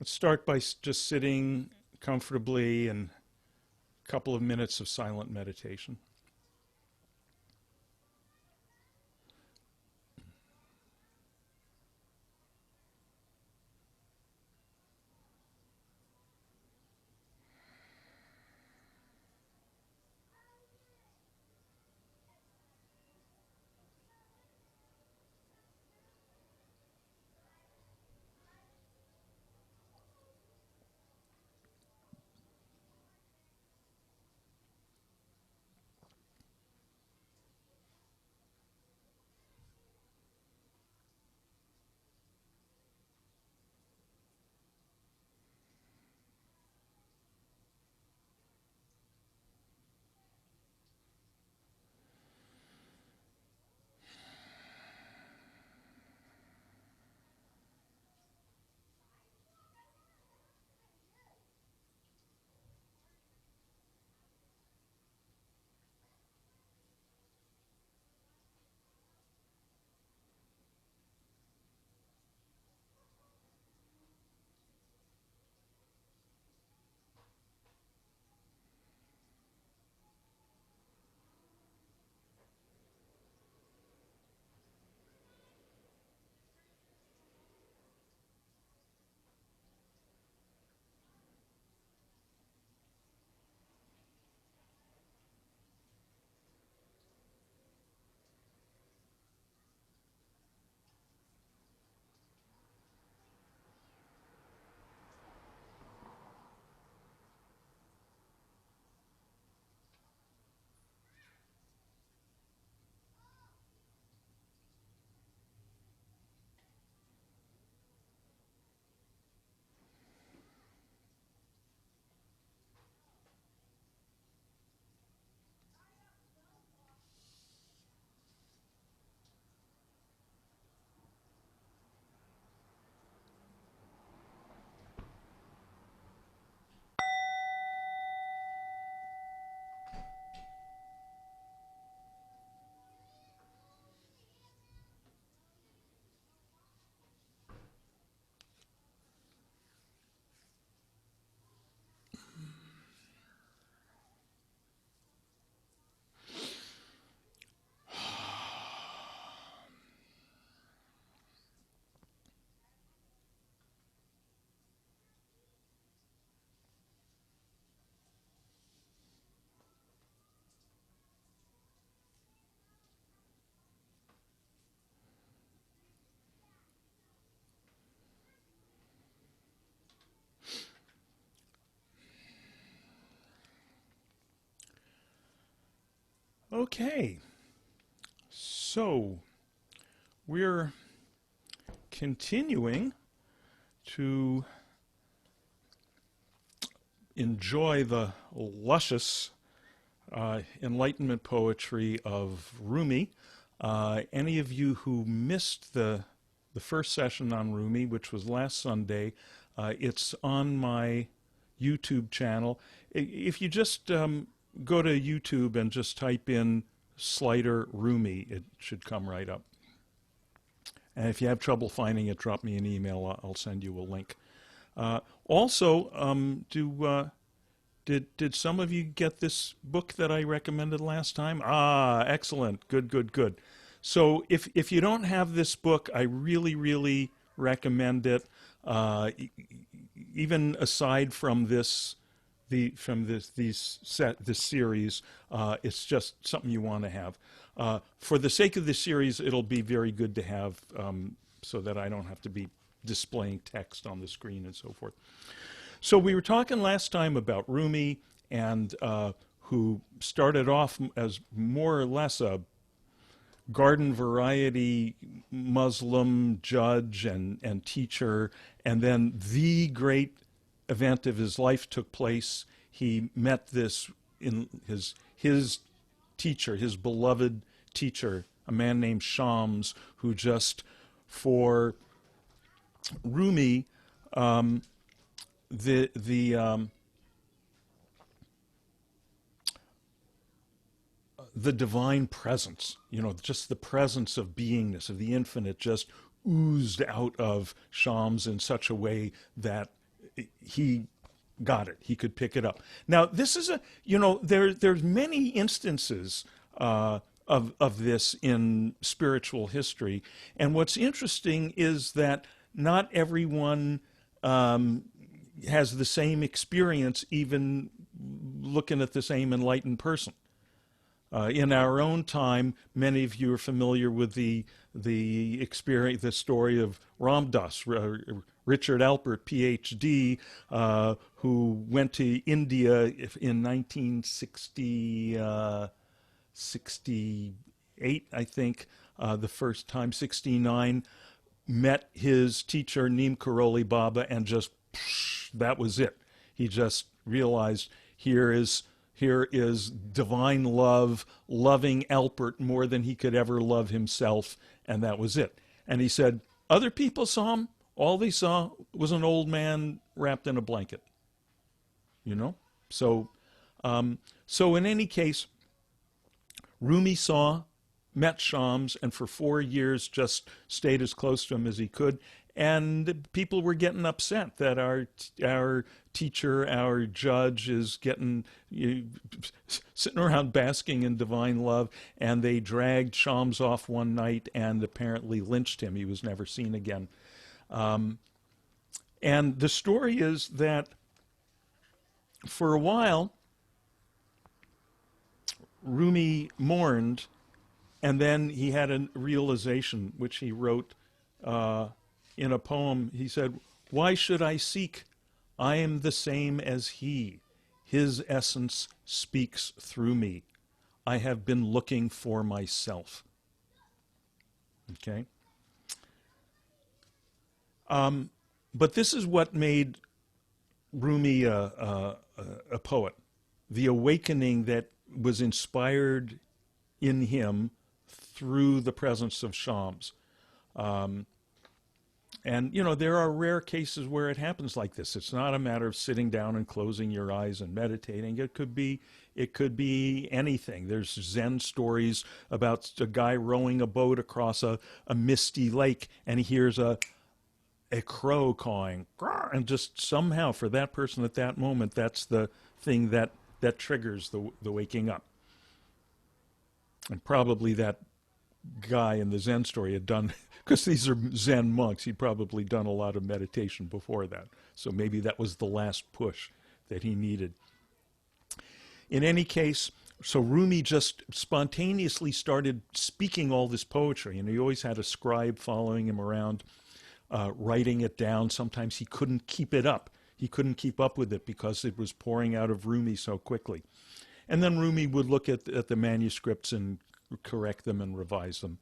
Let's start by just sitting comfortably and a couple of minutes of silent meditation. Okay, so we're continuing to enjoy the luscious Enlightenment poetry of Rumi. Any of you who missed the first session on Rumi, which was last Sunday, it's on my YouTube channel. If you just go to YouTube and just type in Slider Rumi, it should come right up. And if you have trouble finding it, drop me an email. I'll send you a link. Also, did some of you get this book that I recommended last time? Ah, excellent. Good, good, good. So if you don't have this book, I really recommend it. Even aside from this series, it's just something you want to have. For the sake of this series, it'll be very good to have, so that I don't have to be displaying text on the screen and so forth. So we were talking last time about Rumi, and who started off as more or less a garden variety Muslim judge and teacher, and then the great event of his life took place. He met this in his teacher, his beloved teacher, a man named Shams, who just, for Rumi, the divine presence, just the presence of beingness, of the infinite, just oozed out of Shams in such a way that he got it. He could pick it up. Now, this is there's many instances of this in spiritual history, and what's interesting is that not everyone has the same experience, even looking at the same enlightened person. In our own time, many of you are familiar with the experience, the story of Ram Dass, Richard Alpert, PhD, who went to India in 1968, I think, the first time, 69, met his teacher Neem Karoli Baba, and just that was it. He just realized here is divine love, loving Alpert more than he could ever love himself, and that was it. And he said, other people saw him, all they saw was an old man wrapped in a blanket. So in any case, Rumi met Shams, and for 4 years just stayed as close to him as he could. And people were getting upset that our teacher, our judge, is sitting around basking in divine love, and they dragged Shams off one night and apparently lynched him. He was never seen again. And the story is that for a while, Rumi mourned, and then he had a realization, which he wrote in a poem. He said, "Why should I seek? I am the same as he. His essence speaks through me. I have been looking for myself." Okay? But this is what made Rumi a poet. The awakening that was inspired in him through the presence of Shams. And, there are rare cases where it happens like this. It's not a matter of sitting down and closing your eyes and meditating. It could be anything. There's Zen stories about a guy rowing a boat across a misty lake, and he hears a crow cawing, and just somehow for that person at that moment, that's the thing that triggers the waking up. And probably that guy in the Zen story had done, because these are Zen monks, he'd probably done a lot of meditation before that. So maybe that was the last push that he needed. In any case, so Rumi just spontaneously started speaking all this poetry, and he always had a scribe following him around, writing it down. Sometimes he couldn't keep it up. He couldn't keep up with it because it was pouring out of Rumi so quickly. And then Rumi would look at the manuscripts and correct them and revise them.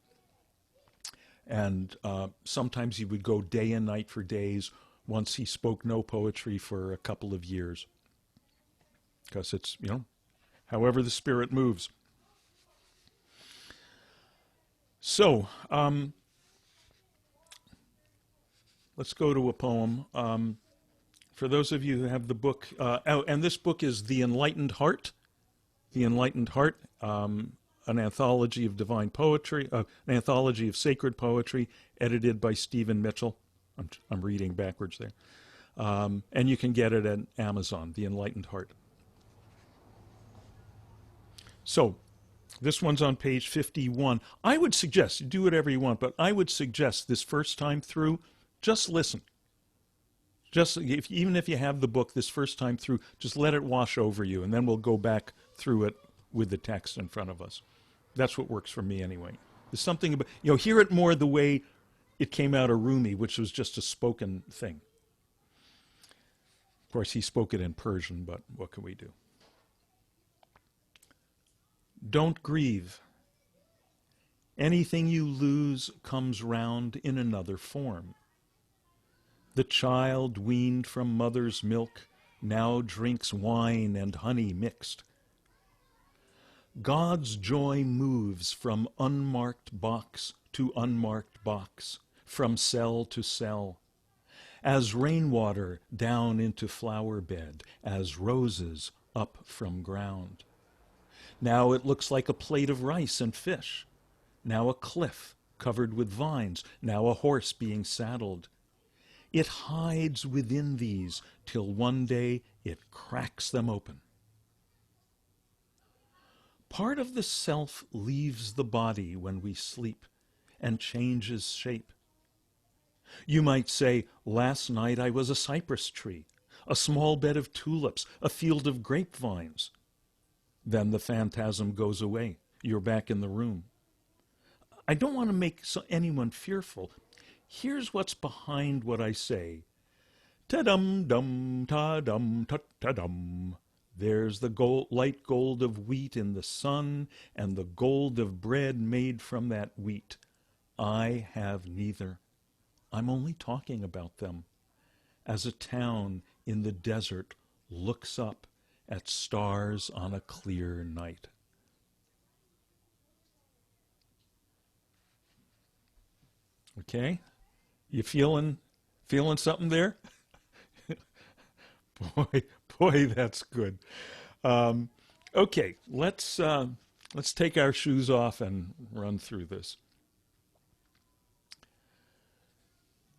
And sometimes he would go day and night for days. Once he spoke no poetry for a couple of years. Because it's, however the spirit moves. So, let's go to a poem. For those of you who have the book, and this book is The Enlightened Heart. The Enlightened Heart, an anthology of divine poetry, an anthology of sacred poetry, edited by Stephen Mitchell. I'm reading backwards there. And you can get it at Amazon, The Enlightened Heart. So, this one's on page 51. I would suggest, do whatever you want, but I would suggest this first time through, just listen. Even if you have the book this first time through, just let it wash over you, and then we'll go back through it with the text in front of us. That's what works for me anyway. There's something about, hear it more the way it came out of Rumi, which was just a spoken thing. Of course, he spoke it in Persian, but what can we do? Don't grieve. Anything you lose comes round in another form. The child weaned from mother's milk now drinks wine and honey mixed. God's joy moves from unmarked box to unmarked box, from cell to cell, as rainwater down into flower bed, as roses up from ground. Now it looks like a plate of rice and fish, now a cliff covered with vines, now a horse being saddled. It hides within these till one day it cracks them open. Part of the self leaves the body when we sleep and changes shape. You might say, last night I was a cypress tree, a small bed of tulips, a field of grapevines. Then the phantasm goes away. You're back in the room. I don't want to make anyone fearful. Here's what's behind what I say. Ta-dum-dum, ta-dum, ta-ta-dum. There's the light gold of wheat in the sun, and the gold of bread made from that wheat. I have neither. I'm only talking about them. As a town in the desert looks up at stars on a clear night. Okay? You feeling something there? Boy, that's good. Okay, let's take our shoes off and run through this.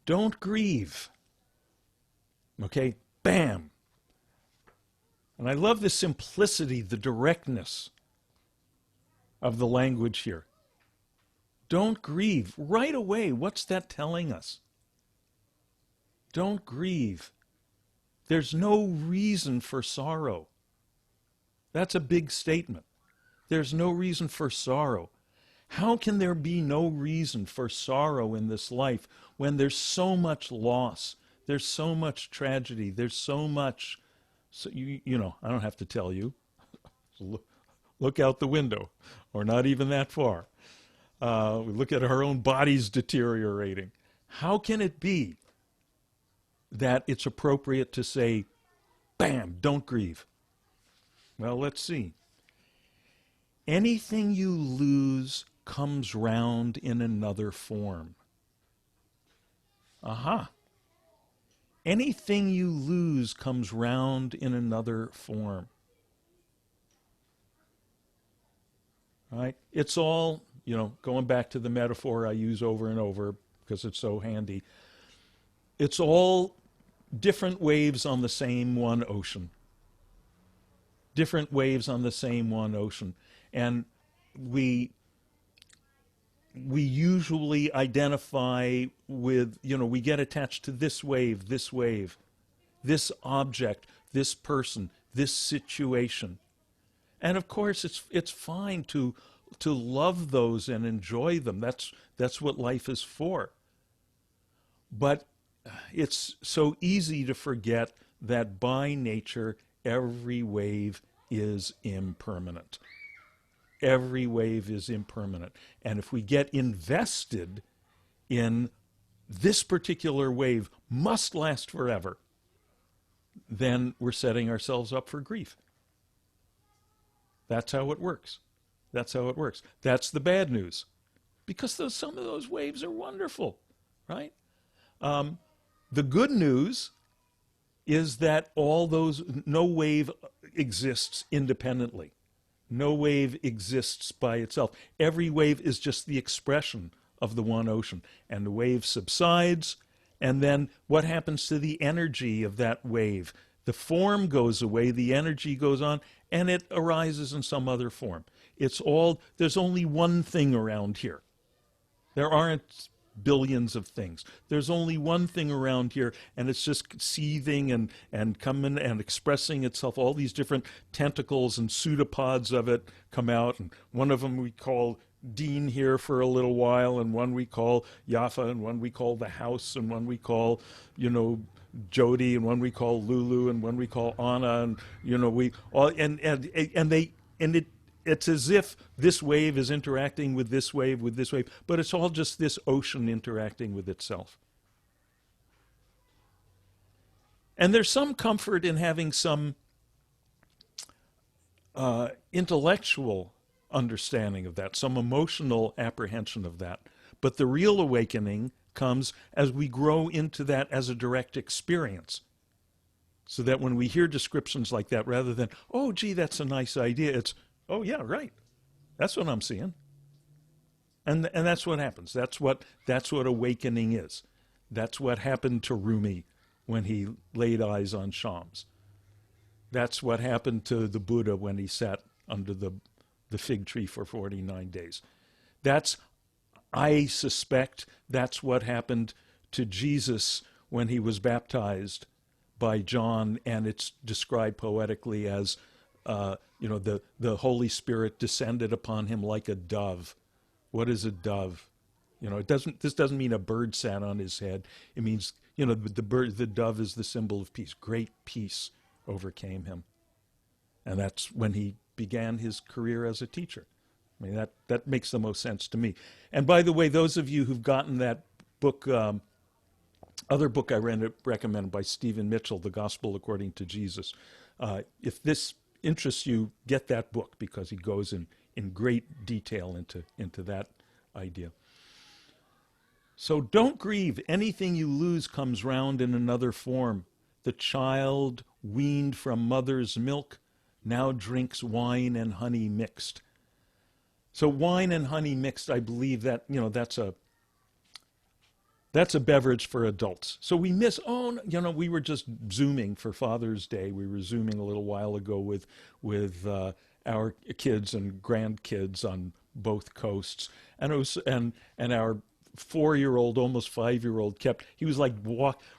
Don't grieve. Okay, bam. And I love the simplicity, the directness of the language here. Don't grieve. Right away, what's that telling us? Don't grieve. There's no reason for sorrow. That's a big statement. There's no reason for sorrow. How can there be no reason for sorrow in this life when there's so much loss, there's so much tragedy, there's so much, you know, I don't have to tell you. Look out the window, or not even that far. We look at our own bodies deteriorating. How can it be that it's appropriate to say, bam, don't grieve? Well, let's see. Anything you lose comes round in another form. Aha. Anything you lose comes round in another form. Right? It's all, you know, going back to the metaphor I use over and over because it's so handy. It's all different waves on the same one ocean. Different waves on the same one ocean. And we usually identify with, you know, we get attached to this wave, this object, this person, this situation. And of course, it's fine to love those and enjoy them. That's what life is for. But it's so easy to forget that by nature, every wave is impermanent. Every wave is impermanent. And if we get invested in this particular wave must last forever, then we're setting ourselves up for grief. That's how it works. That's how it works. That's the bad news. Because some of those waves are wonderful, right? The good news is that no wave exists independently. No wave exists by itself. Every wave is just the expression of the one ocean. And the wave subsides, and then what happens to the energy of that wave? The form goes away, the energy goes on, and it arises in some other form. There's only one thing around here. There aren't billions of things. There's only one thing around here, and it's just seething and coming and expressing itself. All these different tentacles and pseudopods of it come out, and one of them we call Dean here for a little while, and one we call Yafa, and one we call the house, and one we call, you know, Jody, and one we call Lulu, and one we call Anna, and you know, we all it's as if this wave is interacting with this wave, but it's all just this ocean interacting with itself. And there's some comfort in having some intellectual understanding of that, some emotional apprehension of that. But the real awakening comes as we grow into that as a direct experience. So that when we hear descriptions like that, rather than, oh, gee, that's a nice idea, it's, oh, yeah, right. That's what I'm seeing. And that's what happens. That's what awakening is. That's what happened to Rumi when he laid eyes on Shams. That's what happened to the Buddha when he sat under the fig tree for 49 days. That's, I suspect, that's what happened to Jesus when he was baptized by John, and it's described poetically as, the Holy Spirit descended upon him like a dove. What is a dove? This doesn't mean a bird sat on his head. It means, the dove is the symbol of peace. Great peace overcame him. And that's when he began his career as a teacher. I mean, that makes the most sense to me. And by the way, those of you who've gotten that book, other book I recommended by Stephen Mitchell, The Gospel According to Jesus, if this interests you, get that book, because he goes in great detail into that idea. So don't grieve. Anything you lose comes round in another form. The child weaned from mother's milk now drinks wine and honey mixed. So wine and honey mixed, I believe that, that's a beverage for adults. So we miss, we were just Zooming for Father's Day. We were Zooming a little while ago with our kids and grandkids on both coasts. And it was, and our 4-year-old, almost 5-year-old he was like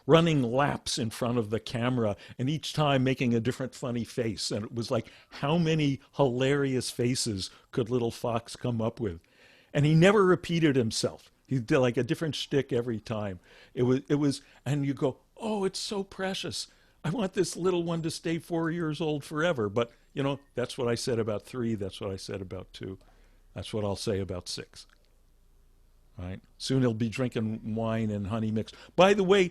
running laps in front of the camera, and each time making a different funny face. And it was like, how many hilarious faces could little Fox come up with? And he never repeated himself. He did like a different shtick every time. It was, and you go, oh, it's so precious. I want this little one to stay 4 years old forever. But, that's what I said about 3. That's what I said about 2. That's what I'll say about 6. Right? Soon he'll be drinking wine and honey mixed. By the way,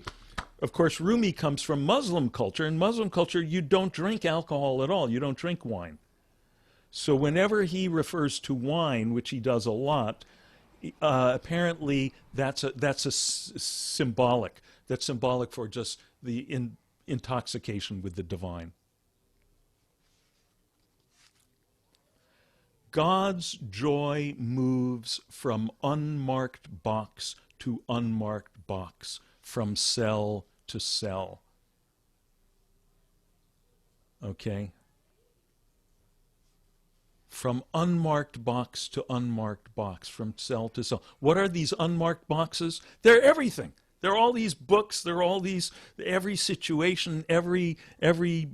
of course, Rumi comes from Muslim culture. In Muslim culture, you don't drink alcohol at all. You don't drink wine. So whenever he refers to wine, which he does a lot, apparently that's symbolic. That's symbolic for just the intoxication with the divine. God's joy moves from unmarked box to unmarked box, from cell to cell. Okay? From unmarked box to unmarked box, from cell to cell. What are these unmarked boxes? They're everything. They're all these books, they're all these, every situation, every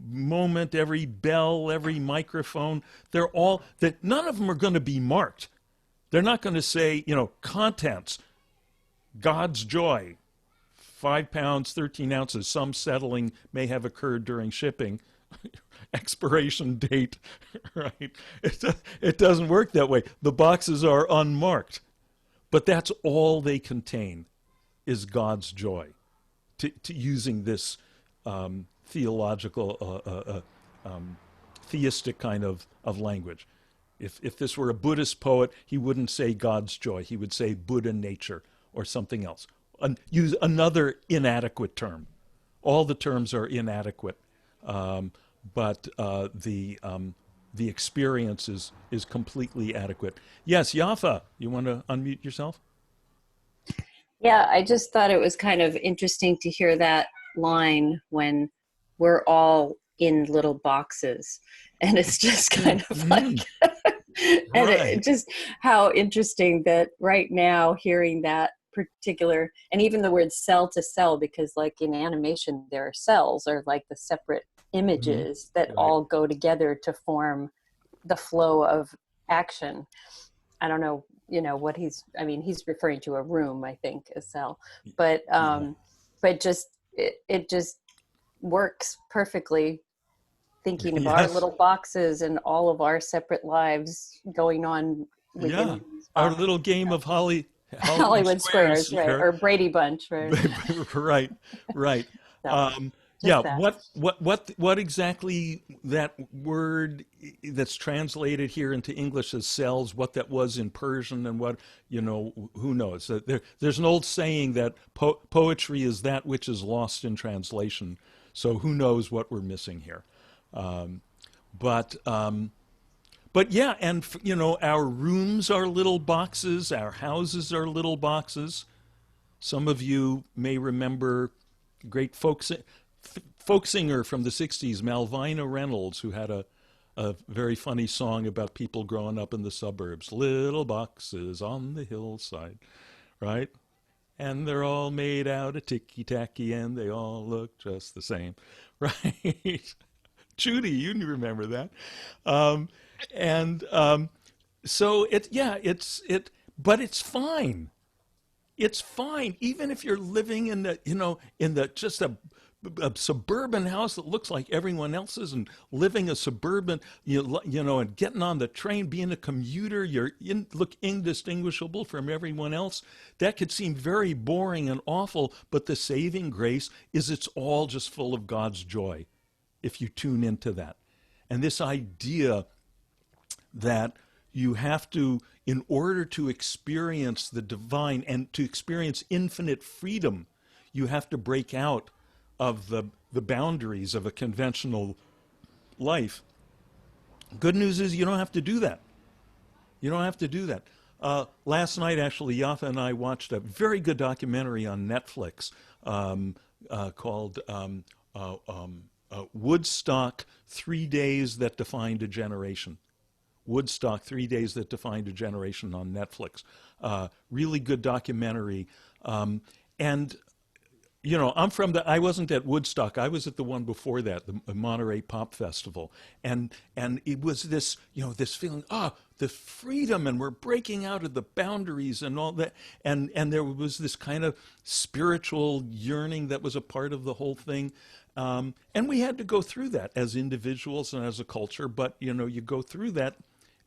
moment, every bell, every microphone, they're all, that none of them are going to be marked. They're not going to say, contents, God's joy, 5 pounds, 13 ounces, some settling may have occurred during shipping, expiration date, right? It doesn't work that way. The boxes are unmarked, but that's all they contain. Is God's joy, to using this theological, theistic kind of language. If this were a Buddhist poet, he wouldn't say God's joy. He would say Buddha nature or something else. Use another inadequate term. All the terms are inadequate, but the experience is completely adequate. Yes, Yafa, you want to unmute yourself? Yeah, I just thought it was kind of interesting to hear that line when we're all in little boxes. And it's just kind of like, and it just how interesting that right now hearing that particular, and even the word cell to cell, because like in animation, there are cells or like the separate images that all go together to form the flow of action. I don't know, what he's referring to a room, I think, a cell, but just, it just works perfectly thinking of our little boxes and all of our separate lives going on within our little game of Hollywood Squares, right? Or Brady Bunch, right? right. So, what exactly that word that's translated here into English as cells, what that was in Persian, and what, who knows? There's an old saying that poetry is that which is lost in translation. So who knows what we're missing here? But yeah, and our rooms are little boxes, our houses are little boxes. Some of you may remember great folk singer from the 60s, Malvina Reynolds, who had a very funny song about people growing up in the suburbs. Little boxes on the hillside, right? And they're all made out of ticky-tacky and they all look just the same, right? Judy, you remember that. Um, and so but it's fine. It's fine, even if you're living in the just a suburban house that looks like everyone else's, and living a suburban, and getting on the train, being a commuter, look indistinguishable from everyone else. That could seem very boring and awful, but the saving grace is it's all just full of God's joy if you tune into that. And this idea that you have to, in order to experience the divine and to experience infinite freedom, you have to break out of the boundaries of a conventional life. Good news is you don't have to do that. You don't have to do that. Last night, actually, Yafa and I watched a very good documentary on Netflix called Woodstock, 3 Days That Defined a Generation. Woodstock, 3 Days That Defined a Generation on Netflix. Really good documentary. And I wasn't at Woodstock. I was at the one before that, the Monterey Pop Festival. And it was this, this feeling, the freedom, and we're breaking out of the boundaries and all that. And there was this kind of spiritual yearning that was a part of the whole thing. And we had to go through that as individuals and as a culture, but, you go through that,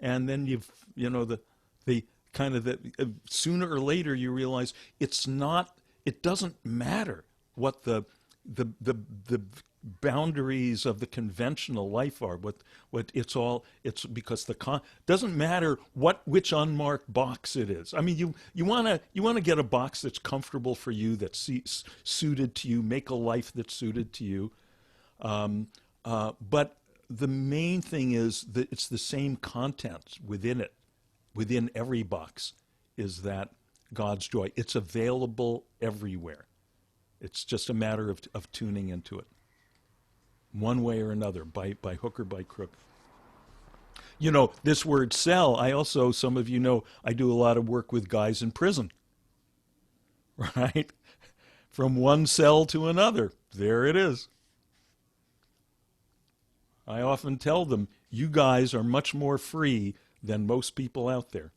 and then the kind of sooner or later you realize it doesn't matter what the boundaries of the conventional life are. It's because doesn't matter which unmarked box it is. I mean, you want to get a box that's comfortable for you, that's suited to you, make a life that's suited to you. But the main thing is that it's the same content within it, within every box, is that God's joy. It's available everywhere. It's just a matter of tuning into it, one way or another, by hook or by crook. This word cell, some of you know, I do a lot of work with guys in prison, right? From one cell to another, there it is. I often tell them, you guys are much more free than most people out there.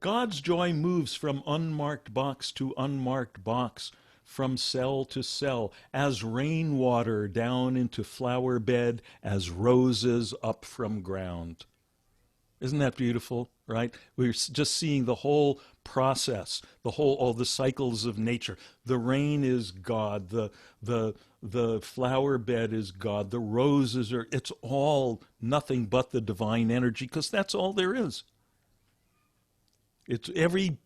God's joy moves from unmarked box to unmarked box, from cell to cell, as rainwater down into flower bed, as roses up from ground. Isn't that beautiful, right? We're just seeing the whole process, all the cycles of nature. The rain is God, the flower bed is God, the roses it's all nothing but the divine energy, because that's all there is. It's every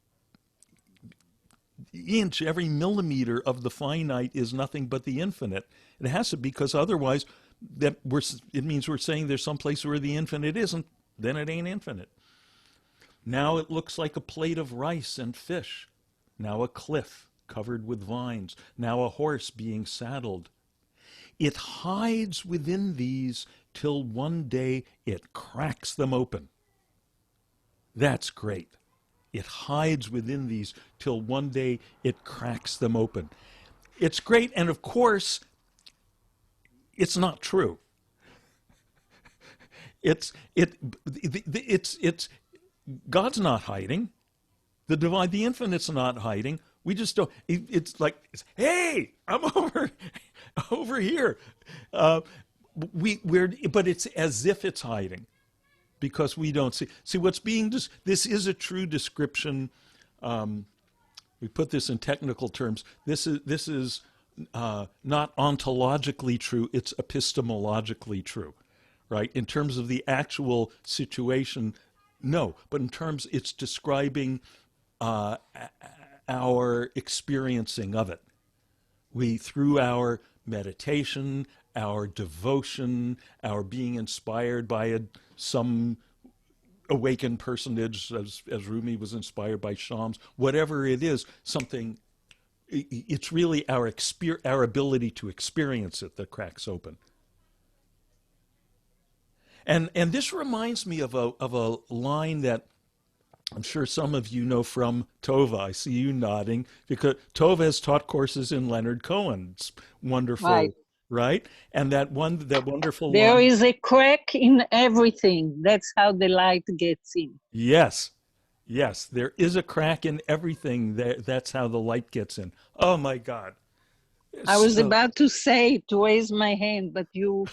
inch, every millimeter of the finite is nothing but the infinite. It has to be, because otherwise it means we're saying there's some place where the infinite isn't, then it ain't infinite. Now it looks like a plate of rice and fish. Now a cliff covered with vines. Now a horse being saddled. It hides within these till one day it cracks them open. That's great. It hides within these till one day it cracks them open. It's great, and of course, it's not true. It's God's not hiding. The divine, the infinite's not hiding. We just don't. It's like, hey, I'm over here. But it's as if it's hiding, because we don't see. See what's being. This is a true description. We put this in technical terms. This is not ontologically true. It's epistemologically true, right? In terms of the actual situation, no. But in terms, it's describing our experiencing of it. Through our meditation, our devotion, our being inspired by some awakened personage, as Rumi was inspired by Shams, whatever it is, something, it's really our ability to experience it that cracks open. And this reminds me of a line that I'm sure some of you know from Tova. I see you nodding because Tova has taught courses in Leonard Cohen. It's Right. wonderful, right? And that wonderful There line. is a crack in everything. That's how the light gets in. Yes, yes, there is a crack in everything. That's how the light gets in. Oh my God. I was So, about to say to raise my hand, but you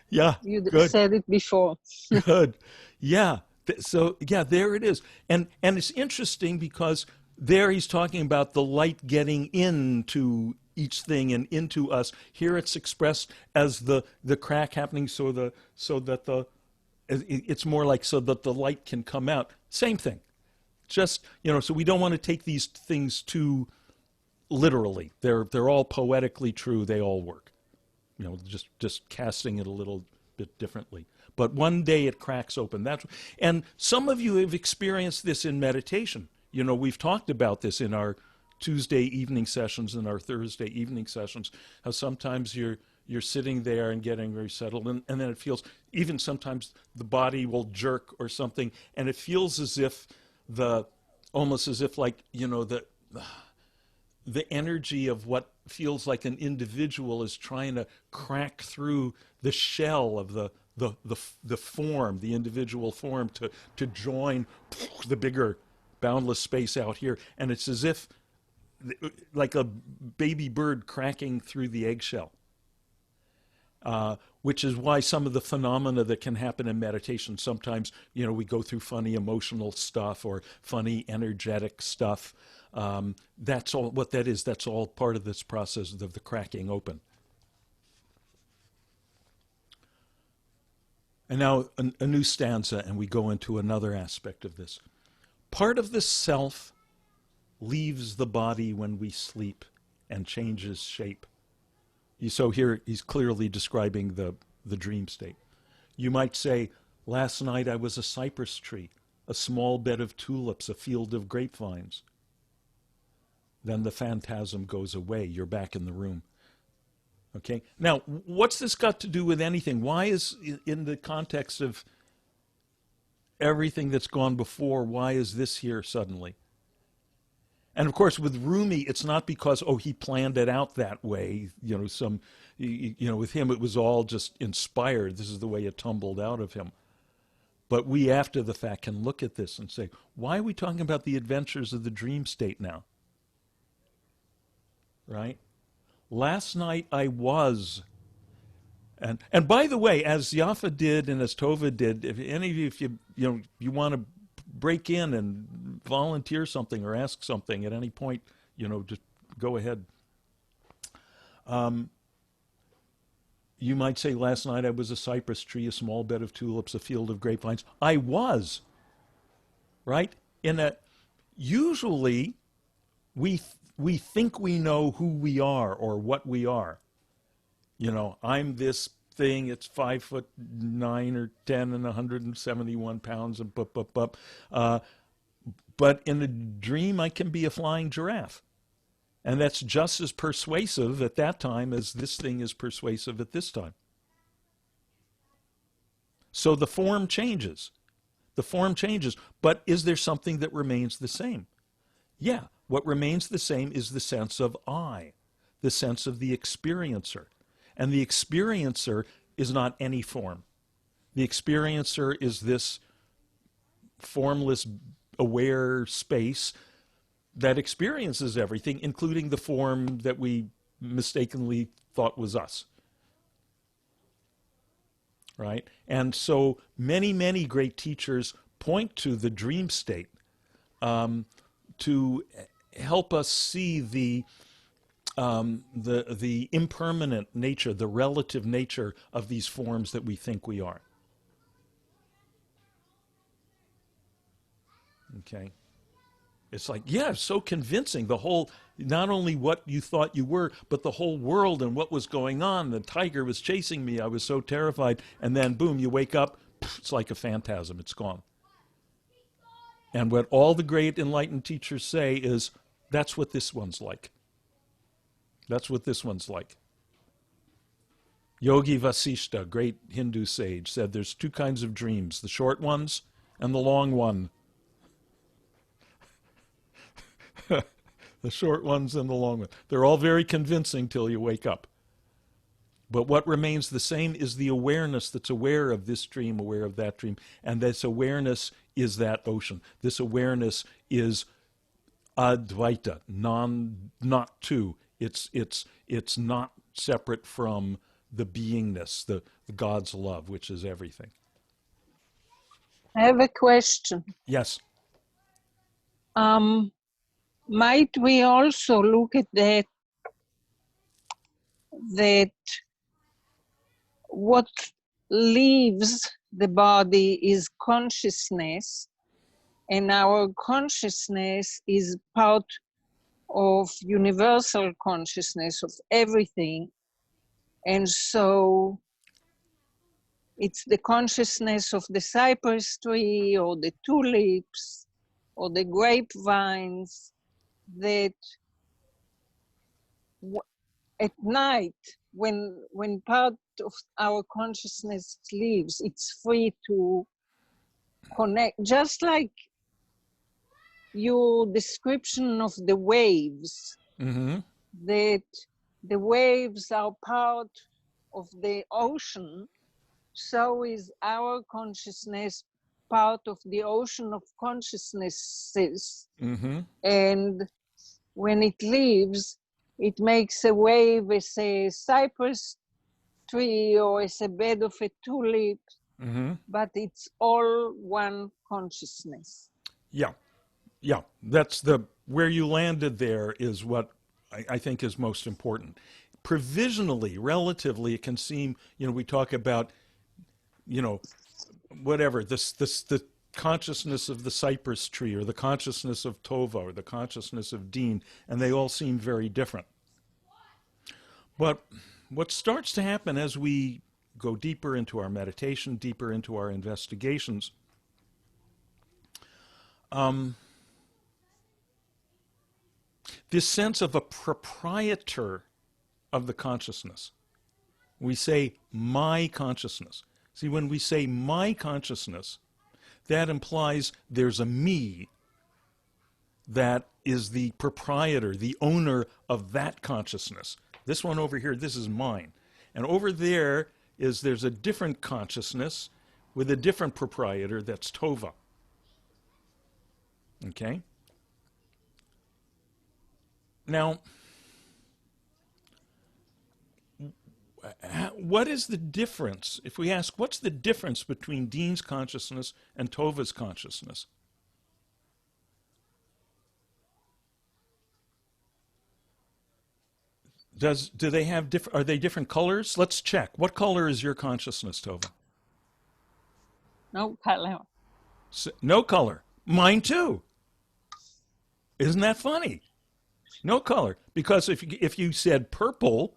yeah, good. said it before. Good. Yeah. So yeah, there it is. And it's interesting because there he's talking about the light getting into each thing and into us. Here it's expressed as the crack happening so that it's more like so that the light can come out. Same thing. Just, so we don't want to take these things too literally. They're all poetically true. They all work. Just casting it a little bit differently. But one day it cracks open. And some of you have experienced this in meditation. We've talked about this in our Tuesday evening sessions and our Thursday evening sessions, how sometimes you're sitting there and getting very settled, and then it feels, even sometimes the body will jerk or something, and it feels as if almost as if like, the energy of what feels like an individual is trying to crack through the shell of the form, the individual form, to join the bigger boundless space out here. And it's as if like a baby bird cracking through the eggshell, which is why some of the phenomena that can happen in meditation, sometimes, we go through funny emotional stuff or funny energetic stuff. That's all what that is. That's all part of this process of the cracking open. And now a new stanza, and we go into another aspect of this. Part of the self leaves the body when we sleep and changes shape. So here he's clearly describing the dream state. You might say, last night I was a cypress tree, a small bed of tulips, a field of grapevines. Then the phantasm goes away. You're back in the room. Okay? Now, what's this got to do with anything? Why is, in the context of everything that's gone before, why is this here suddenly? And of course, with Rumi, it's not because, he planned it out that way. With him, it was all just inspired. This is the way it tumbled out of him. But we, after the fact, can look at this and say, why are we talking about the adventures of the dream state now? Right? Last night I was, and by the way, as Yafa did and as Tova did, if any of you, if you want to break in and volunteer something or ask something at any point, just go ahead. You might say, last night I was a cypress tree, a small bed of tulips, a field of grapevines. I was, right? Usually we think we know who we are or what we are. I'm this thing, it's 5'9" or 10 and 171 pounds and but in a dream I can be a flying giraffe. And that's just as persuasive at that time as this thing is persuasive at this time. So the form changes. The form changes. But is there something that remains the same? Yeah. What remains the same is the sense of I, the sense of the experiencer. And the experiencer is not any form. The experiencer is this formless, aware space that experiences everything, including the form that we mistakenly thought was us. Right? And so many, many great teachers point to the dream state to help us see the impermanent nature, the relative nature of these forms that we think we are. Okay? It's like, yeah, it's so convincing. The whole, not only what you thought you were, but the whole world and what was going on. The tiger was chasing me. I was so terrified. And then, boom, you wake up. It's like a phantasm. It's gone. And what all the great enlightened teachers say is, that's what this one's like. That's what this one's like. Yogi Vasishta, great Hindu sage, said there's two kinds of dreams, the short ones and the long one. The short ones and the long ones. They're all very convincing till you wake up. But what remains the same is the awareness that's aware of this dream, aware of that dream. And this awareness is that ocean. This awareness is Advaita, not two. It's not separate from the beingness, the God's love, which is everything. I have a question. Yes. Might we also look at that what leaves the body is consciousness, and our consciousness is part of universal consciousness of everything, and so it's the consciousness of the cypress tree or the tulips or the grapevines that at night, when part of our consciousness leaves, it's free to connect, just like your description of the waves, that the waves are part of the ocean, so is our consciousness part of the ocean of consciousnesses. And when it leaves, it makes a wave as a cypress tree or as a bed of a tulip, but it's all one consciousness. Yeah, that's where you landed there is what I think is most important. Provisionally, relatively, it can seem, we talk about, whatever, the consciousness of the cypress tree or the consciousness of Tova or the consciousness of Deen, and they all seem very different. But what starts to happen as we go deeper into our meditation, deeper into our investigations, this sense of a proprietor of the consciousness. We say, my consciousness. See, when we say my consciousness, that implies there's a me that is the proprietor, the owner of that consciousness. This one over here, this is mine. And over there's a different consciousness with a different proprietor, that's Tova. Okay? Now, what is the difference? If we ask, what's the difference between Deen's consciousness and Tova's consciousness? Do they have are they different colors? Let's check. What color is your consciousness, Tova? No color. No color. Mine too. Isn't that funny? No color. Because if you said purple,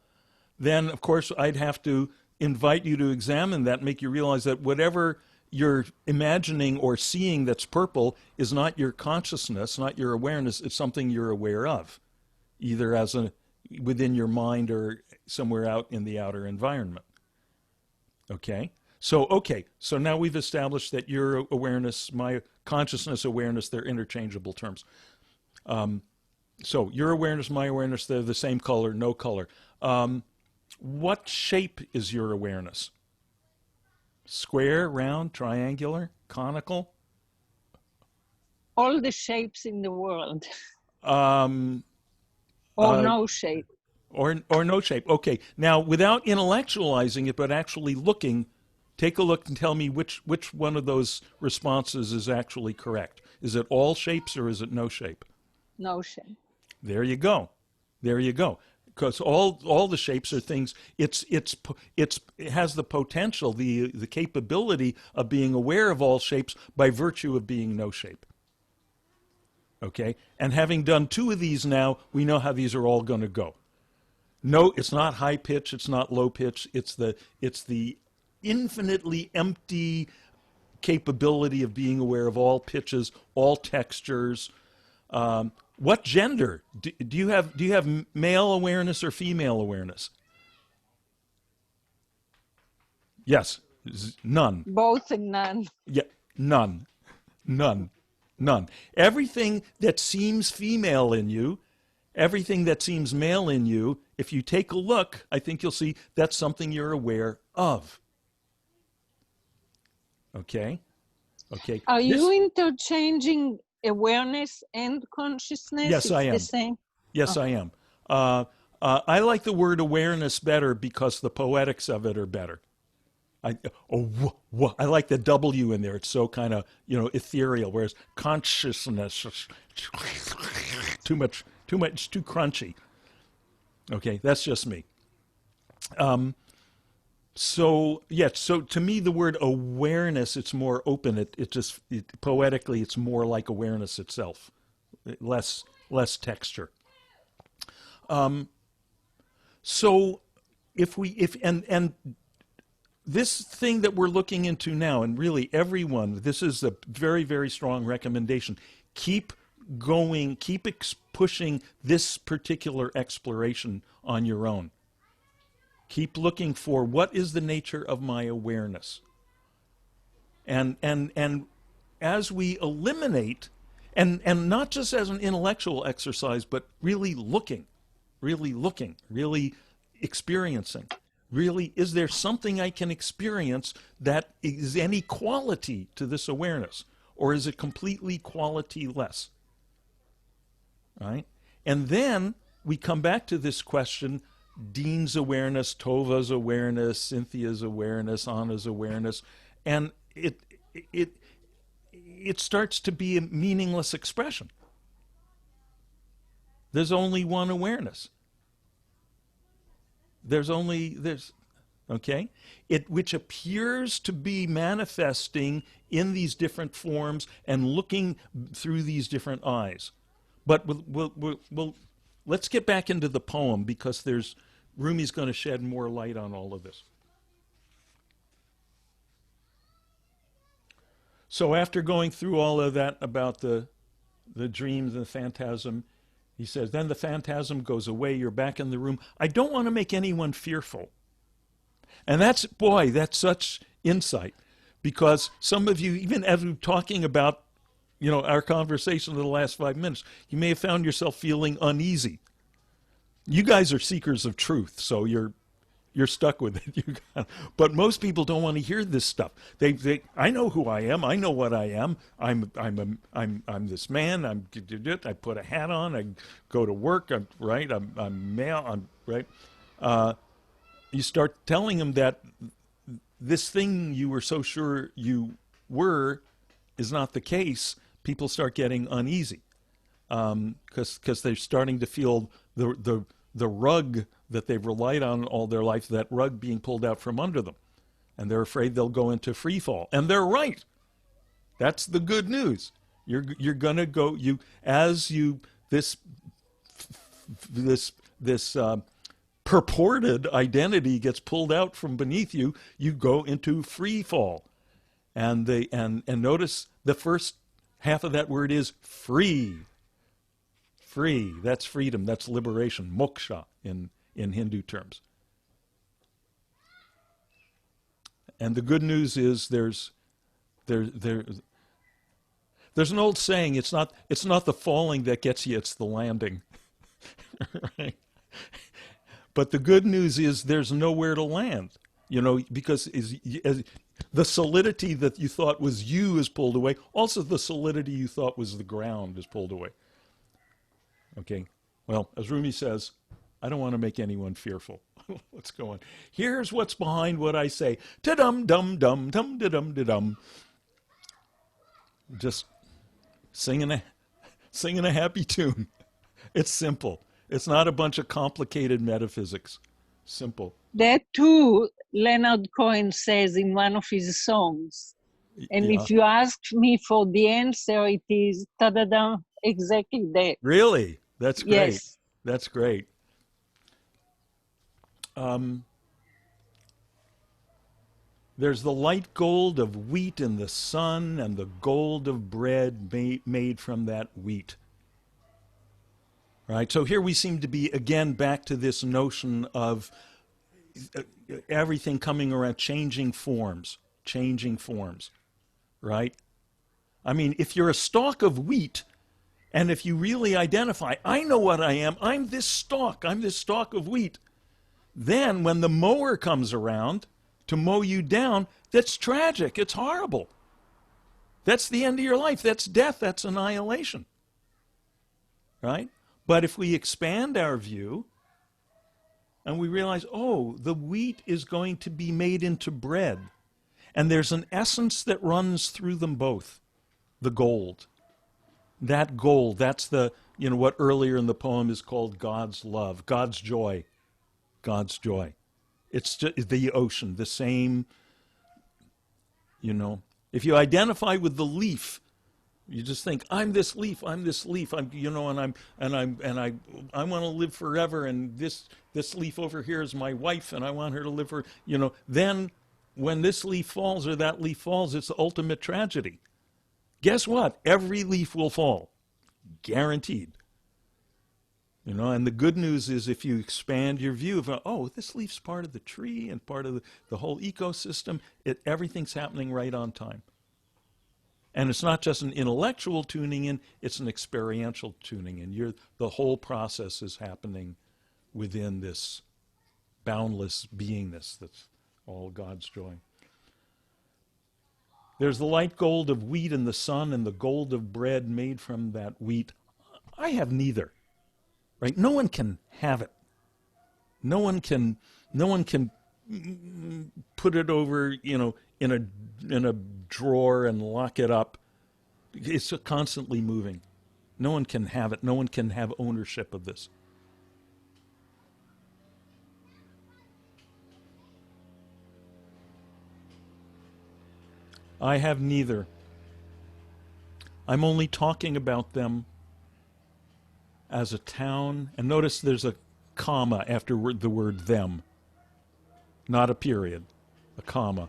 then of course I'd have to invite you to examine that, make you realize that whatever you're imagining or seeing that's purple is not your consciousness, not your awareness. It's something you're aware of, either within your mind or somewhere out in the outer environment. Okay? So now we've established that your awareness, my consciousness awareness, they're interchangeable terms. So your awareness, my awareness, they're the same color, no color. What shape is your awareness? Square, round, triangular, conical? All the shapes in the world. Or no shape. Or no shape. Okay. Now, without intellectualizing it, but actually looking, take a look and tell me which one of those responses is actually correct. Is it all shapes or is it no shape? No shape. There you go. There you go. Because all the shapes are things. It has the potential, the capability of being aware of all shapes by virtue of being no shape. Okay, and having done two of these now, we know how these are all going to go. No, it's not high pitch. It's not low pitch. It's the infinitely empty, capability of being aware of all pitches, all textures. What gender do you have? Do you have male awareness or female awareness? Yes, none. Both and none. Yeah, none, none, none. Everything that seems female in you, everything that seems male in you, if you take a look, I think you'll see that's something you're aware of. Okay? Okay. Are you interchanging awareness and consciousness? Yes, I am. The same? Yes, I am. I like the word awareness better because the poetics of it are better. I like the W in there. It's so kind of, ethereal, whereas consciousness is too much, too crunchy. Okay, that's just me. So to me, the word awareness, it's more open. Poetically, it's more like awareness itself, less texture. So and this thing that we're looking into now, and really everyone, this is a very, very strong recommendation. Keep going, pushing this particular exploration on your own. Keep looking for what is the nature of my awareness. And as we eliminate, and not just as an intellectual exercise, but really looking, really experiencing. Really, is there something I can experience that is any quality to this awareness? Or is it completely quality-less? Right? And then we come back to this question, Dean's awareness, Tova's awareness, Cynthia's awareness, Anna's awareness, and it starts to be a meaningless expression. There's only one awareness. Okay? Which appears to be manifesting in these different forms and looking through these different eyes. But let's get back into the poem because Rumi's going to shed more light on all of this. So after going through all of that about the dreams and the phantasm, he says, then the phantasm goes away, you're back in the room. I don't want to make anyone fearful. And that's such insight. Because some of you, even as we're talking about, our conversation in the last 5 minutes, you may have found yourself feeling uneasy. You guys are seekers of truth, so you're stuck with it. But most people don't want to hear this stuff. I know who I am. I know what I am. I'm this man. I put a hat on. I go to work. I'm male. I'm right. You start telling them that this thing you were so sure you were is not the case. People start getting uneasy because they're starting to feel the rug that they've relied on all their life, that rug being pulled out from under them. And they're afraid they'll go into free fall. And they're right. That's the good news. You're going to go, this purported identity gets pulled out from beneath you, you go into free fall. And notice the first half of that word is free. Free, that's freedom, that's liberation, moksha in Hindu terms. And the good news is there's an old saying, it's not the falling that gets you, it's the landing. Right? But the good news is there's nowhere to land, because the solidity that you thought was you is pulled away. Also, the solidity you thought was the ground is pulled away. Okay, well, as Rumi says, I don't want to make anyone fearful. Let's go on. Here's what's behind what I say. Ta-dum, dum, dum, dum, da-dum, da-dum. Just singing a happy tune. It's simple. It's not a bunch of complicated metaphysics. Simple. That too, Leonard Cohen says in one of his songs. And if you ask me for the answer, it is ta-da-da, exactly that. Really? That's great. Yes. That's great. There's the light gold of wheat in the sun and the gold of bread made from that wheat. Right? So here we seem to be again back to this notion of everything coming around, changing forms, right? I mean, if you're a stalk of wheat, and if you really identify, I know what I am, I'm this stalk of wheat, then when the mower comes around to mow you down, that's tragic, it's horrible. That's the end of your life, that's death, that's annihilation, right? But if we expand our view, and we realize, oh, the wheat is going to be made into bread, and there's an essence that runs through them both, the gold. That gold, that's the, what earlier in the poem is called God's love, God's joy. God's joy. It's just the ocean, the same, If you identify with the leaf, you just think, I'm this leaf, I'm, I want to live forever, and this leaf over here is my wife, and I want her to live for, then when this leaf falls or that leaf falls, it's the ultimate tragedy. Guess what? Every leaf will fall. Guaranteed. And the good news is if you expand your view of, oh, this leaf's part of the tree and part of the whole ecosystem, everything's happening right on time. And it's not just an intellectual tuning in, it's an experiential tuning in. The whole process is happening within this boundless beingness that's all God's joy. There's the light gold of wheat in the sun and the gold of bread made from that wheat. I have neither. Right? No one can have it. No one can put it over, in a drawer and lock it up. It's constantly moving. No one can have it. No one can have ownership of this. I have neither. I'm only talking about them as a town, and notice there's a comma after the word them, not a period, a comma.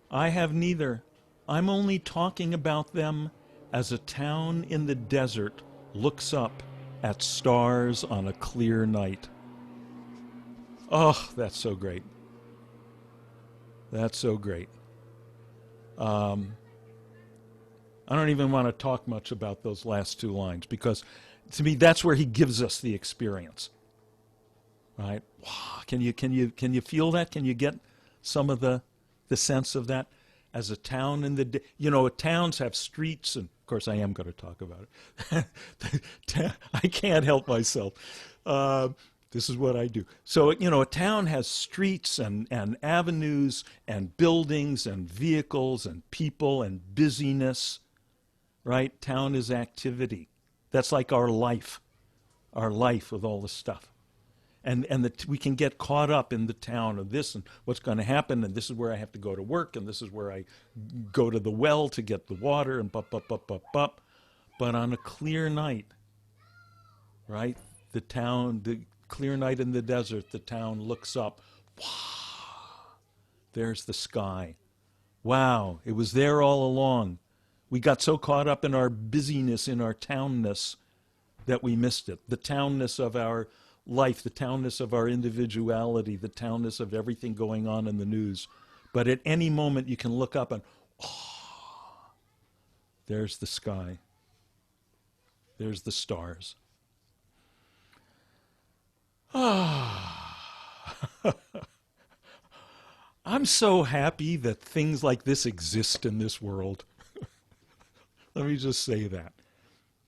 I have neither. I'm only talking about them as a town in the desert looks up at stars on a clear night. Oh, that's so great. That's so great. I don't even want to talk much about those last two lines because to me that's where he gives us the experience. Right? Wow. Can you feel that? Can you get some of the sense of that? As a town in the towns have streets, and of course I am going to talk about it. I can't help myself. This is what I do. So, a town has streets and avenues and buildings and vehicles and people and busyness, right? Town is activity. That's like our life with all the stuff. And we can get caught up in the town of this and what's going to happen, and this is where I have to go to work, and this is where I go to the well to get the water, and bup. But on a clear night, right, the clear night in the desert, the town looks up. Wow, there's the sky. Wow, it was there all along. We got so caught up in our busyness, in our townness, that we missed it. The townness of our life, the townness of our individuality, the townness of everything going on in the news. But at any moment you can look up and, oh, there's the sky. There's the stars. I'm so happy that things like this exist in this world. Let me just say that.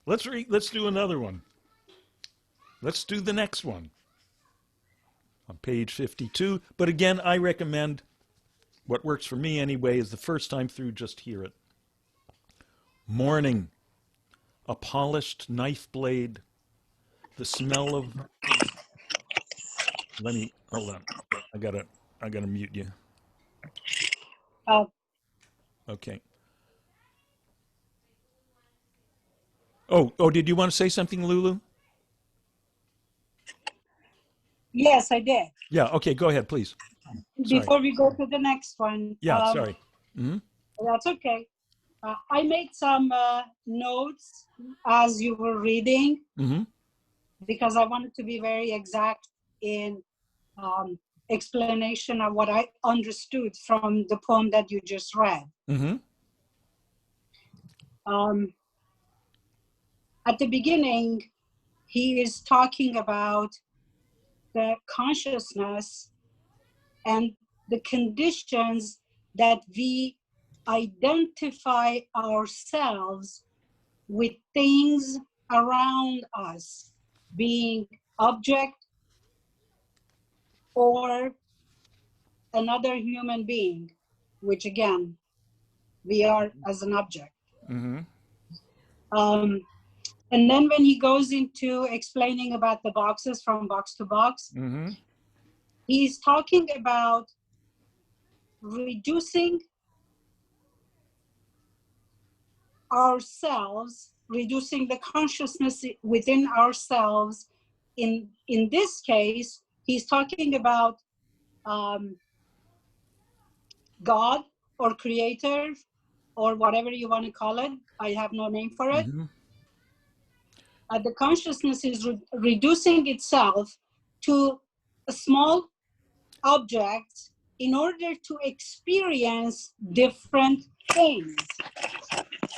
Let's do another one. Let's do the next one. On page 52. But again, I recommend, what works for me anyway, is the first time through, just hear it. Morning. A polished knife blade. The smell of... hold on. I gotta mute you. Oh. Okay. Oh, did you want to say something, Lulu? Yes, I did. Yeah, okay, go ahead, please. Sorry. before we go to the next one. Yeah, sorry. That's okay. I made some notes as you were reading because I wanted to be very exact in explanation of what I understood from the poem that you just read. At the beginning, he is talking about the consciousness and the conditions that we identify ourselves with things around us, being object or another human being, which again, we are as an object. And then when he goes into explaining about the boxes from box to box, he's talking about reducing ourselves, reducing the consciousness within ourselves. In this case, he's talking about God or creator or whatever you want to call it. I have no name for it. The consciousness is reducing itself to a small object in order to experience different things.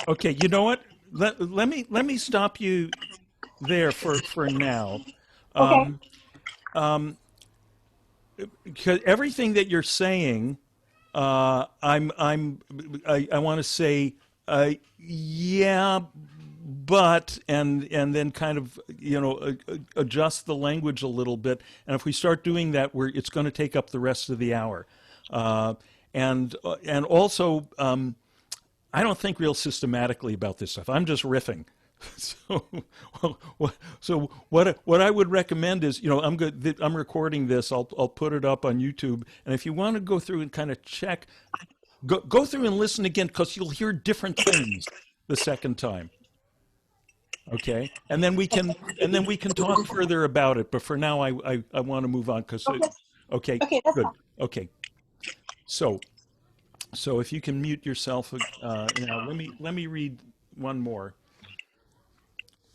Okay, you know what? Let me stop you there for now. Okay. Because everything that you're saying, I want to say, yeah, but and then kind of adjust the language a little bit. And if we start doing that, it's going to take up the rest of the hour. And also, I don't think real systematically about this stuff. I'm just riffing. So what I would recommend is, I'm good. I'm recording this. I'll put it up on YouTube. And if you want to go through and kind of check, go through and listen again, because you'll hear different things the second time. Okay, and then we can talk further about it. But for now, I want to move on because okay, that's good. fine. Okay, so if you can mute yourself, let me read one more.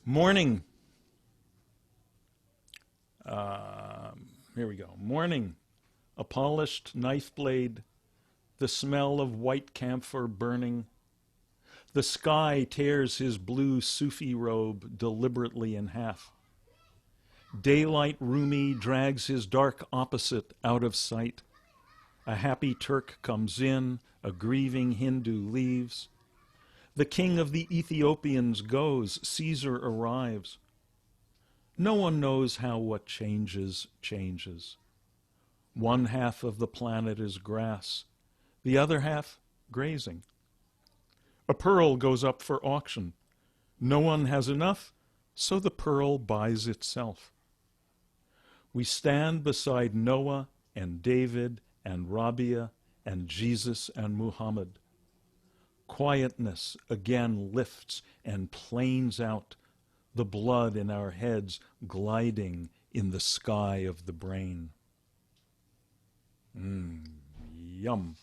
Morning. Here we go. Morning. A polished knife blade. The smell of white camphor burning. The sky tears his blue Sufi robe deliberately in half. Daylight Rumi drags his dark opposite out of sight. A happy Turk comes in. A grieving Hindu leaves. The king of the Ethiopians goes. Caesar arrives. No one knows how what changes, changes. One half of the planet is grass, the other half grazing. A pearl goes up for auction. No one has enough, so the pearl buys itself. We stand beside Noah and David and Rabia and Jesus and Muhammad. Quietness again lifts and planes out, the blood in our heads gliding in the sky of the brain. Yum.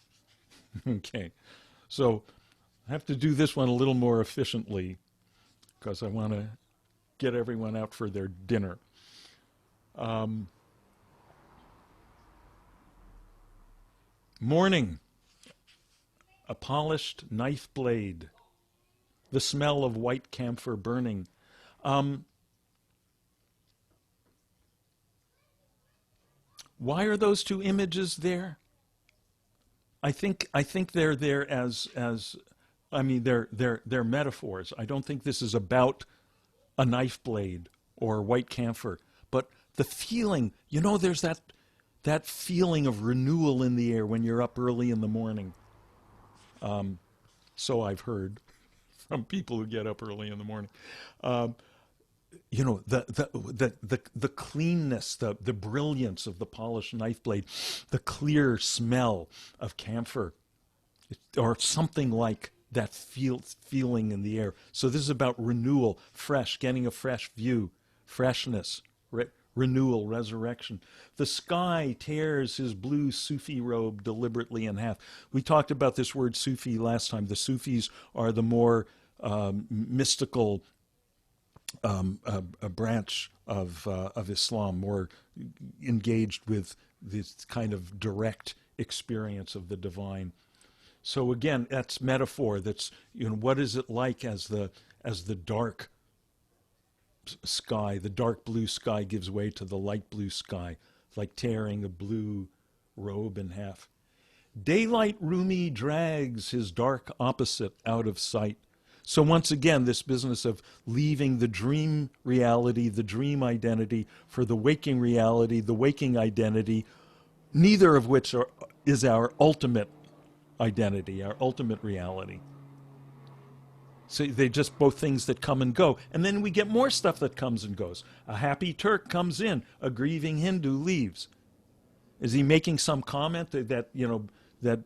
Okay, so I have to do this one a little more efficiently because I want to get everyone out for their dinner. Morning. A polished knife blade. The smell of white camphor burning. Why are those two images there? I think they're there as they're metaphors. I don't think this is about a knife blade or white camphor, but the feeling. There's that feeling of renewal in the air when you're up early in the morning. So I've heard from people who get up early in the morning. The cleanness, the brilliance of the polished knife blade, the clear smell of camphor, or something like that feeling in the air. So this is about renewal, fresh, getting a fresh view, freshness, renewal, resurrection. The sky tears his blue Sufi robe deliberately in half. We talked about this word Sufi last time. The Sufis are the more mystical a branch of Islam, more engaged with this kind of direct experience of the divine. So again, that's metaphor. That's, you know, what is it like as the dark sky, the dark blue sky gives way to the light blue sky, like tearing a blue robe in half. Daylight Rumi drags his dark opposite out of sight. So once again, this business of leaving the dream reality, the dream identity, for the waking reality, the waking identity, neither of which is our ultimate identity, our ultimate reality. So they're just both things that come and go. And then we get more stuff that comes and goes. A happy Turk comes in, a grieving Hindu leaves. Is he making some comment that you know, that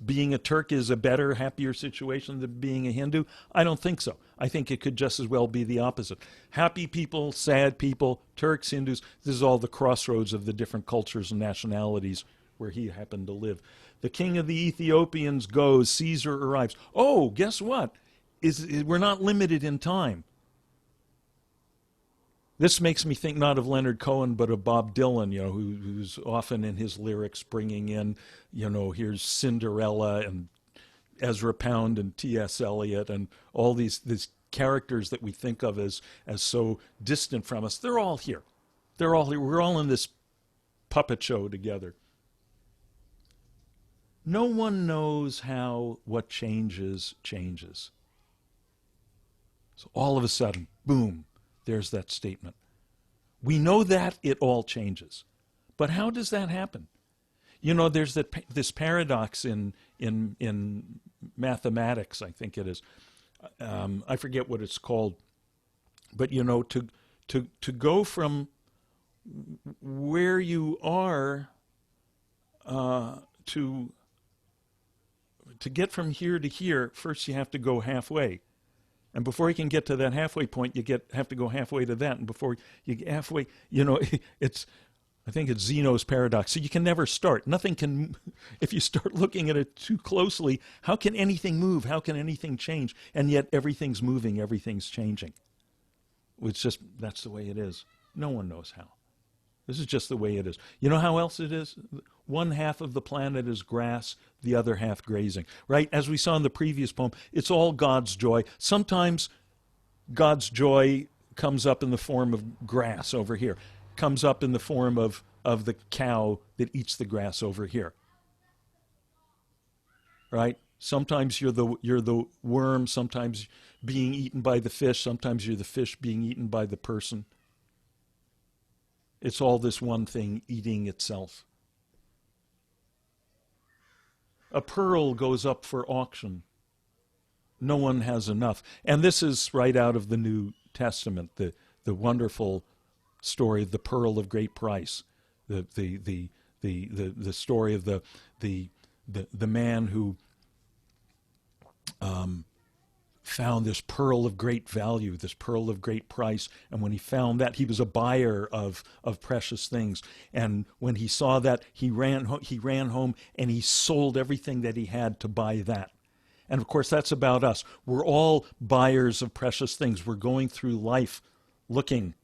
being a Turk is a better, happier situation than being a Hindu? I don't think so. I think it could just as well be the opposite. Happy people, sad people, Turks, Hindus, this is all the crossroads of the different cultures and nationalities where he happened to live. The king of the Ethiopians goes, Caesar arrives. Oh, guess what? We're not limited in time. This makes me think not of Leonard Cohen, but of Bob Dylan, you know, who's often in his lyrics bringing in, you know, here's Cinderella and Ezra Pound and T.S. Eliot and all these characters that we think of as so distant from us. They're all here. They're all here. We're all in this puppet show together. No one knows how what changes. So all of a sudden, boom, there's that statement. We know that it all changes. But how does that happen? You know, there's this paradox in mathematics, I think it is. I forget what it's called. But, you know, to go from where you are to get from here to here, first you have to go halfway. And before you can get to that halfway point, you have to go halfway to that. And before you get halfway, you know, I think it's Zeno's paradox. So you can never start. Nothing can, if you start looking at it too closely, how can anything move? How can anything change? And yet everything's moving, everything's changing. It's just, that's the way it is. No one knows how. This is just the way it is. You know how else it is? One half of the planet is grass, the other half grazing, right? As we saw in the previous poem, it's all God's joy. Sometimes God's joy comes up in the form of grass over here, comes up in the form of the cow that eats the grass over here, right? Sometimes you're the worm, sometimes being eaten by the fish, sometimes you're the fish being eaten by the person. It's all this one thing eating itself. A pearl goes up for auction. No one has enough. And this is right out of the New Testament, the wonderful story of the pearl of great price, the story of the man who found this pearl of great value, this pearl of great price. And when he found that, he was a buyer of precious things. And when he saw that, he ran home and he sold everything that he had to buy that. And of course, that's about us. We're all buyers of precious things. We're going through life looking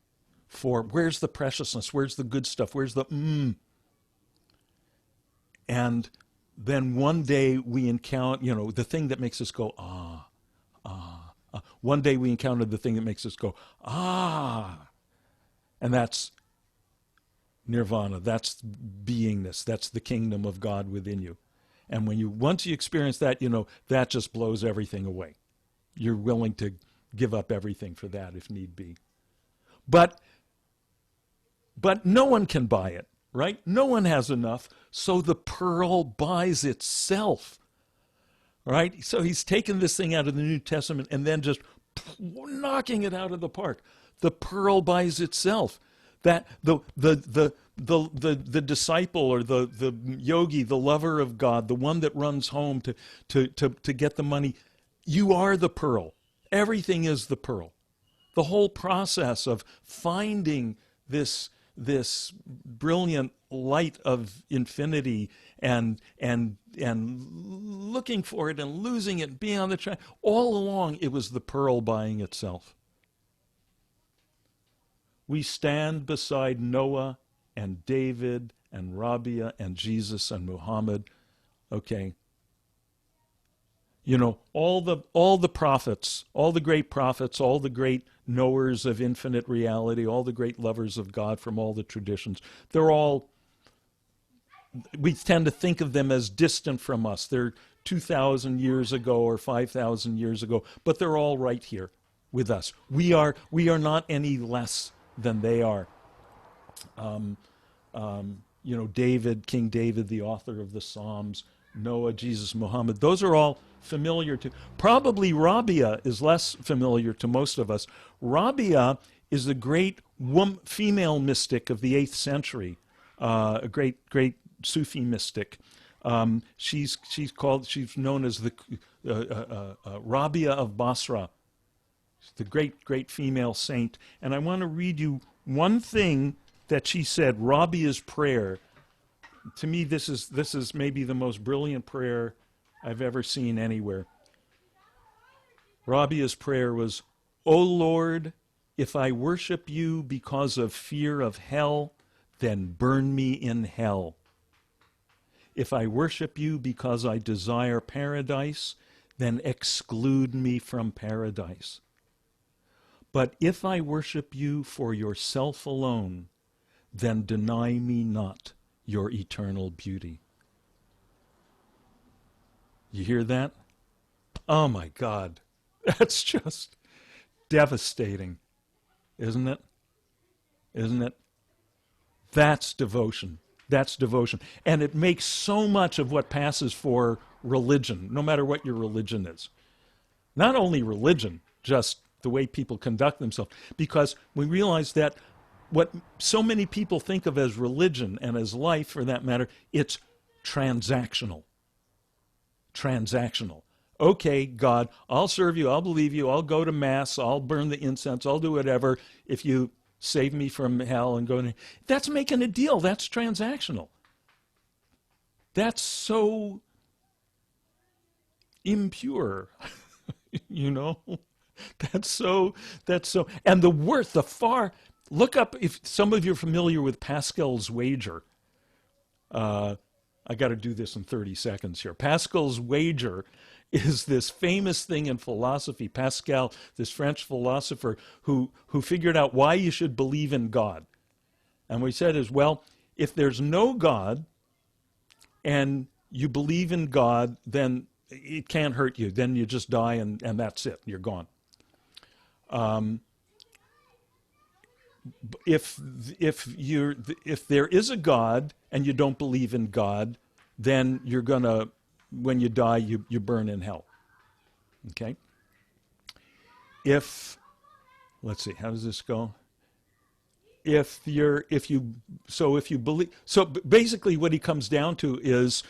for, where's the preciousness? Where's the good stuff? Where's the And then one day we encounter, you know, the thing that makes us go, ah. One day we encountered the thing that makes us go, ah. And that's nirvana. That's beingness. That's the kingdom of God within you. And once you experience that, you know, that just blows everything away. You're willing to give up everything for that if need be. But no one can buy it, right? No one has enough. So the pearl buys itself. Right? So he's taken this thing out of the New Testament and then just knocking it out of the park. The pearl buys itself. That the disciple or the yogi, the lover of God, the one that runs home to get the money, you are the pearl. Everything is the pearl. The whole process of finding this brilliant light of infinity, and looking for it and losing it, being on the track. All along, it was the pearl buying itself. We stand beside Noah and David and Rabia and Jesus and Muhammad. Okay. You know, all the prophets, all the great prophets, all the great knowers of infinite reality, all the great lovers of God from all the traditions, we tend to think of them as distant from us. They're 2,000 years ago or 5,000 years ago, but they're all right here with us. We are not any less than they are. You know, King David, the author of the Psalms, Noah, Jesus, Muhammad, those are all familiar to, probably Rabia is less familiar to most of us. Rabia is the great female mystic of the 8th century, a great Sufi mystic. She's known as the Rabia of Basra, the great female saint. And I want to read you one thing that she said, Rabia's prayer. To me, this is maybe the most brilliant prayer I've ever seen anywhere. Rabia's prayer was, "O Lord, if I worship you because of fear of hell, then burn me in hell. If I worship you because I desire paradise, then exclude me from paradise. But if I worship you for yourself alone, then deny me not your eternal beauty." You hear that? Oh my God. That's just devastating, isn't it? Isn't it? That's devotion. That's devotion. And it makes so much of what passes for religion, no matter what your religion is. Not only religion, just the way people conduct themselves. Because we realize that what so many people think of as religion, and as life for that matter, it's transactional. Transactional. Okay, God, I'll serve you, I'll believe you, I'll go to Mass, I'll burn the incense, I'll do whatever if you save me from hell and go to... That's making a deal. That's transactional. That's so impure, you know? That's so, and look up, if some of you are familiar with Pascal's wager. I got to do this in 30 seconds here. Pascal's wager is this famous thing in philosophy. Pascal, this French philosopher who figured out why you should believe in God. And what he said is, well, if there's no God and you believe in God, then it can't hurt you. Then you just die and that's it. You're gone. If there is a God and you don't believe in God, then you're gonna, when you die, you burn in hell. Okay? Let's see, how does this go? So basically what he comes down to is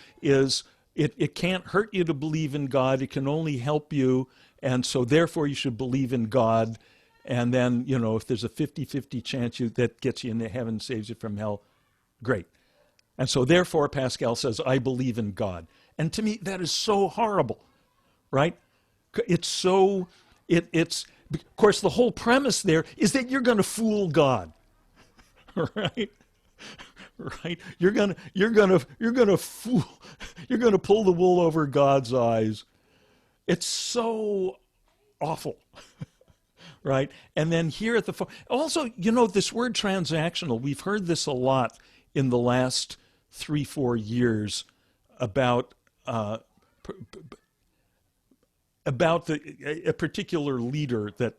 it can't hurt you to believe in God. It can only help you, and so therefore you should believe in God. And then, you know, if there's a 50-50 chance that gets you into heaven, saves you from hell, great. And so therefore, Pascal says, I believe in God. And to me, that is so horrible, right? It's of course, the whole premise there is that you're going to fool God, right? Right? You're going to pull the wool over God's eyes. It's so awful. Right? And then here at the... Also, you know, this word transactional, we've heard this a lot in the last 3-4 years about a particular leader that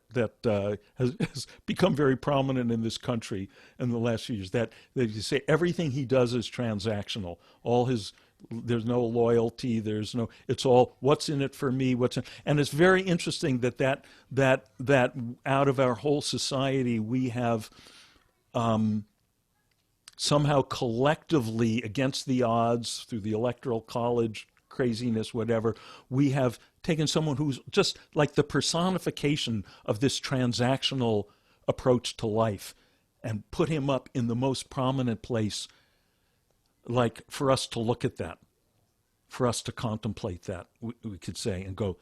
has become very prominent in this country in the last few years, that you say everything he does is transactional. There's no loyalty, it's all what's in it for me, and it's very interesting that out of our whole society we have somehow collectively, against the odds, through the electoral college craziness, whatever, we have taken someone who's just like the personification of this transactional approach to life. and put him up in the most prominent place, like for us to look at that, for us to contemplate that, we could say and go,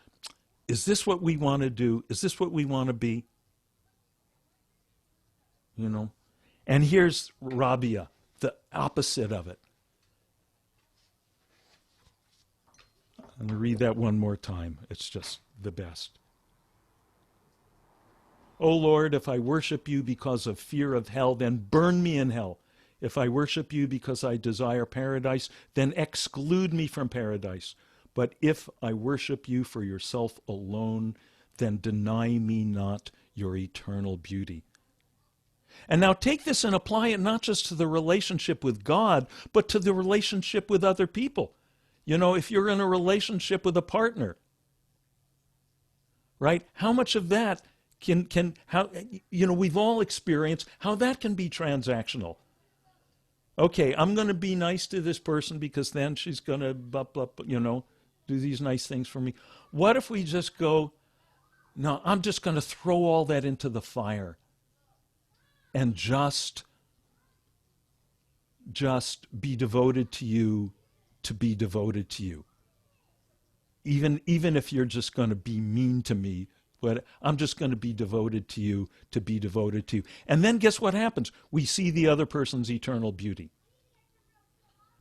is this what we want to do? Is this what we want to be? You know? And here's Rabia, the opposite of it. I'm going to read that one more time. It's just the best. O Lord, if I worship you because of fear of hell, then burn me in hell. If I worship you because I desire paradise, then exclude me from paradise. But if I worship you for yourself alone, then deny me not your eternal beauty. And now take this and apply it not just to the relationship with God, but to the relationship with other people. You know, if you're in a relationship with a partner, right? How much of that how, you know, we've all experienced how that can be transactional. Okay, I'm going to be nice to this person because then she's going to, you know, do these nice things for me. What if we just go, no, I'm just going to throw all that into the fire and just be devoted to you, to be devoted to you. Even if you're just going to be mean to me, but I'm just going to be devoted to you, to be devoted to you. And then guess what happens? We see the other person's eternal beauty.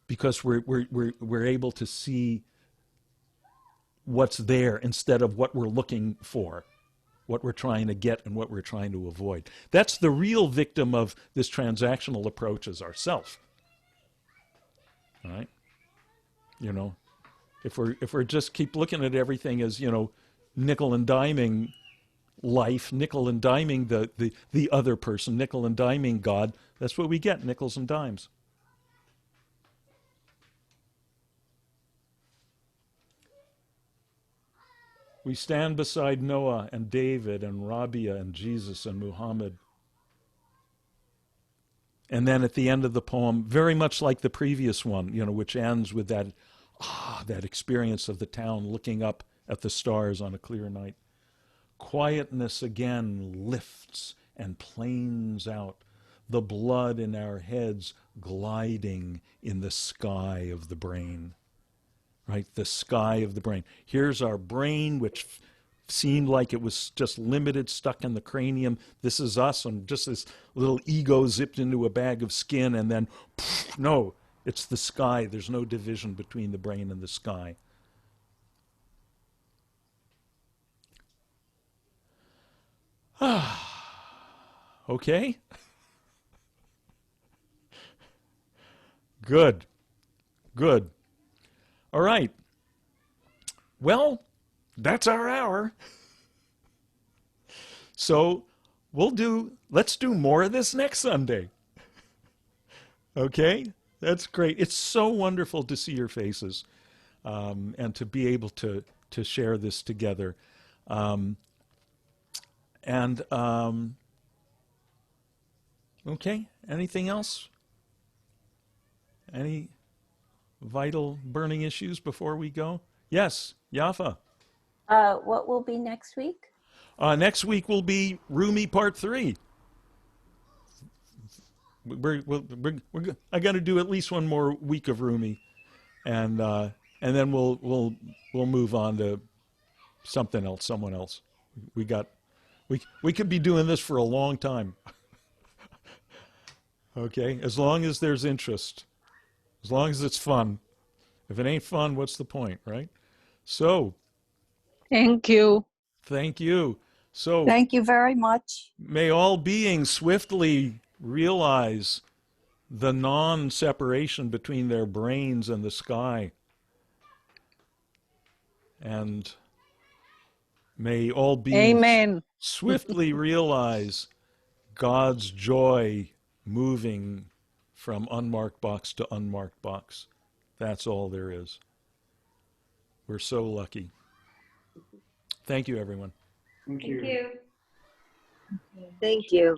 Because we're able to see what's there instead of what we're looking for, what we're trying to get and what we're trying to avoid. That's the real victim of this transactional approach, is ourself. All right? You know, if we're just keep looking at everything as, you know, nickel and diming life, nickel and diming the other person, nickel and diming God, that's what we get, nickels and dimes. We stand beside Noah and David and Rabia and Jesus and Muhammad. And then at the end of the poem, very much like the previous one, you know, which ends with that experience of the town looking up at the stars on a clear night. Quietness again lifts and planes out, the blood in our heads gliding in the sky of the brain. Right, the sky of the brain. Here's our brain, which seemed like it was just limited, stuck in the cranium. This is us, and just this little ego zipped into a bag of skin, and then, no, it's the sky. There's no division between the brain and the sky. Okay? Good. Good. All right. Well, that's our hour. So let's do more of this next Sunday. Okay? That's great. It's so wonderful to see your faces and to be able to share this together. Okay, anything else? Any vital burning issues before we go? Yes, Yafa. What will be next week? Next week will be Rumi Part 3. I got to do at least one more week of Rumi, and then we'll move on to something else, someone else. We could be doing this for a long time. Okay, as long as there's interest, as long as it's fun. If it ain't fun, what's the point, right? So, Thank you. thank you. So, Thank you very much. may all beings swiftly realize the non-separation between their brains and the sky. And may all beings Amen. swiftly realize God's joy moving from unmarked box to unmarked box. That's all there is. We're so lucky. Thank you, everyone. Thank you. Thank you.